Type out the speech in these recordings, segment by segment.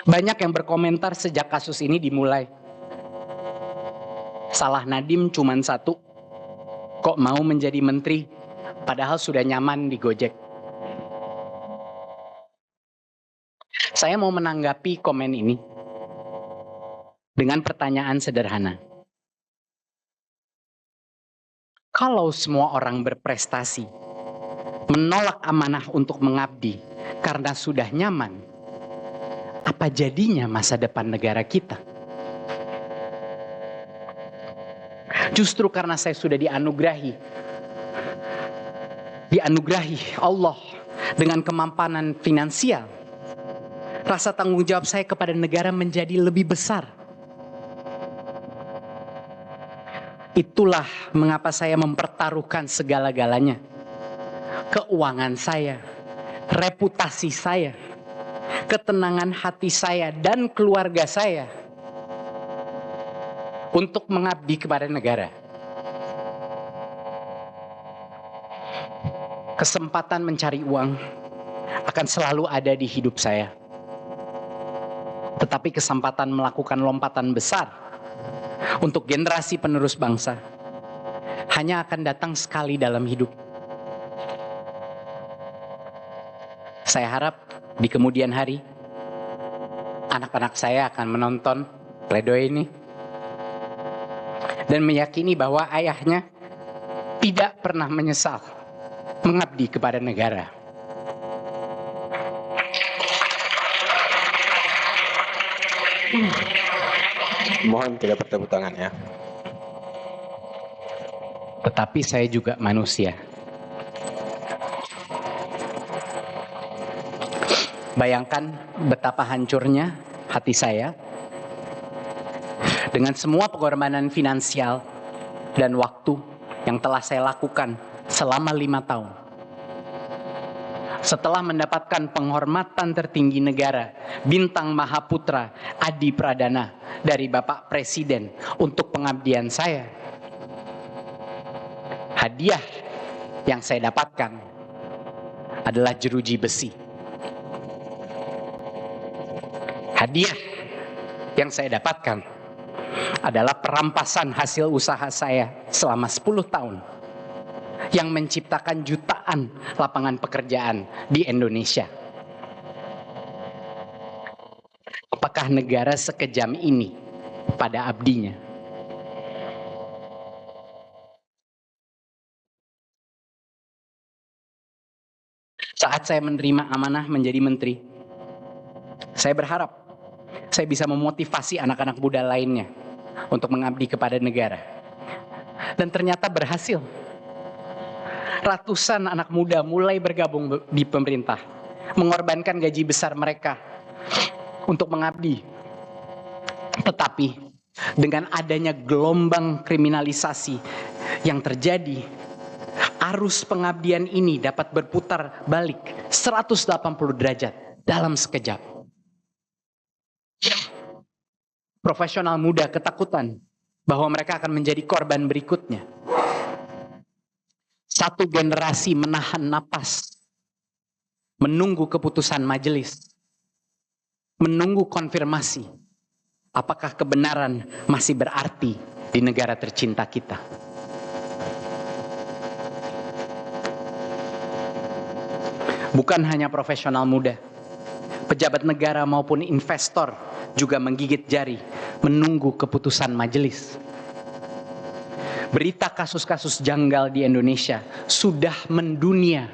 Banyak yang berkomentar sejak kasus ini dimulai. Salah Nadiem cuma satu, kok mau menjadi menteri, padahal sudah nyaman di Gojek. Saya mau menanggapi komen ini dengan pertanyaan sederhana. Kalau semua orang berprestasi, menolak amanah untuk mengabdi karena sudah nyaman, apa jadinya masa depan negara kita? Justru karena saya sudah dianugerahi Allah dengan kemampanan finansial, rasa tanggung jawab saya kepada negara menjadi lebih besar. Itulah mengapa saya mempertaruhkan segala-galanya. Keuangan saya, reputasi saya, ketenangan hati saya dan keluarga saya untuk mengabdi kepada negara. Kesempatan mencari uang akan selalu ada di hidup saya. Tetapi kesempatan melakukan lompatan besar untuk generasi penerus bangsa hanya akan datang sekali dalam hidup. Saya harap di kemudian hari anak-anak saya akan menonton pledoi ini dan meyakini bahwa ayahnya tidak pernah menyesal mengabdi kepada negara. Mohon tidak bertepuk tangan ya. Tetapi saya juga manusia. Bayangkan betapa hancurnya hati saya dengan semua pengorbanan finansial dan waktu yang telah saya lakukan selama 5 tahun. Setelah mendapatkan penghormatan tertinggi negara, Bintang Mahaputra Adi Pradana dari Bapak Presiden untuk pengabdian saya, hadiah yang saya dapatkan adalah jeruji besi. Hadiah yang saya dapatkan adalah perampasan hasil usaha saya selama 10 tahun yang menciptakan jutaan lapangan pekerjaan di Indonesia. Apakah negara sekejam ini pada abdinya? Saat saya menerima amanah menjadi menteri, saya berharap saya bisa memotivasi anak-anak muda lainnya untuk mengabdi kepada negara. Dan ternyata berhasil. Ratusan anak muda mulai bergabung di pemerintah, mengorbankan gaji besar mereka untuk mengabdi. Tetapi dengan adanya gelombang kriminalisasi yang terjadi, arus pengabdian ini dapat berputar balik 180 derajat dalam sekejap. Profesional muda ketakutan bahwa mereka akan menjadi korban berikutnya. Satu generasi menahan napas, menunggu keputusan majelis, menunggu konfirmasi apakah kebenaran masih berarti di negara tercinta kita. Bukan hanya profesional muda, pejabat negara maupun investor juga menggigit jari menunggu keputusan majelis. Berita kasus-kasus janggal di Indonesia sudah mendunia.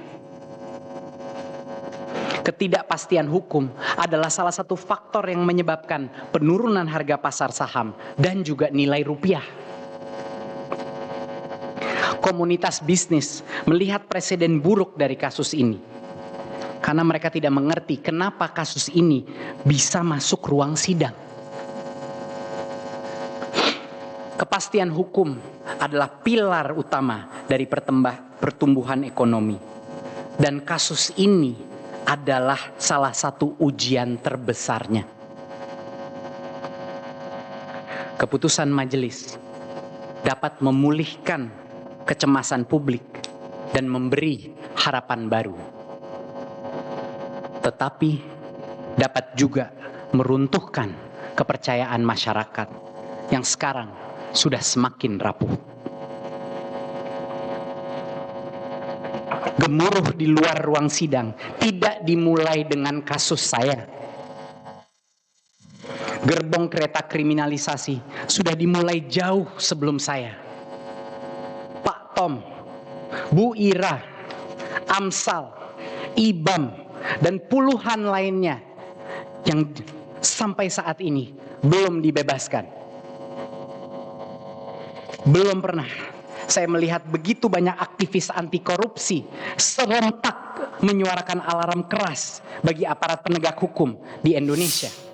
Ketidakpastian hukum adalah salah satu faktor yang menyebabkan penurunan harga pasar saham dan juga nilai rupiah. Komunitas bisnis melihat presiden buruk dari kasus ini karena mereka tidak mengerti kenapa kasus ini bisa masuk ruang sidang. Kepastian hukum adalah pilar utama dari pertumbuhan ekonomi. Dan kasus ini adalah salah satu ujian terbesarnya. Keputusan majelis dapat memulihkan kecemasan publik dan memberi harapan baru. Tetapi dapat juga meruntuhkan kepercayaan masyarakat yang sekarang sudah semakin rapuh. Gemuruh di luar ruang sidang tidak dimulai dengan kasus saya. Gerbong kereta kriminalisasi sudah dimulai jauh sebelum saya. Pak Tom, Bu Ira, Amsal, Ibam, dan puluhan lainnya yang sampai saat ini belum dibebaskan. Belum pernah saya melihat begitu banyak aktivis anti korupsi serentak menyuarakan alarm keras bagi aparat penegak hukum di Indonesia.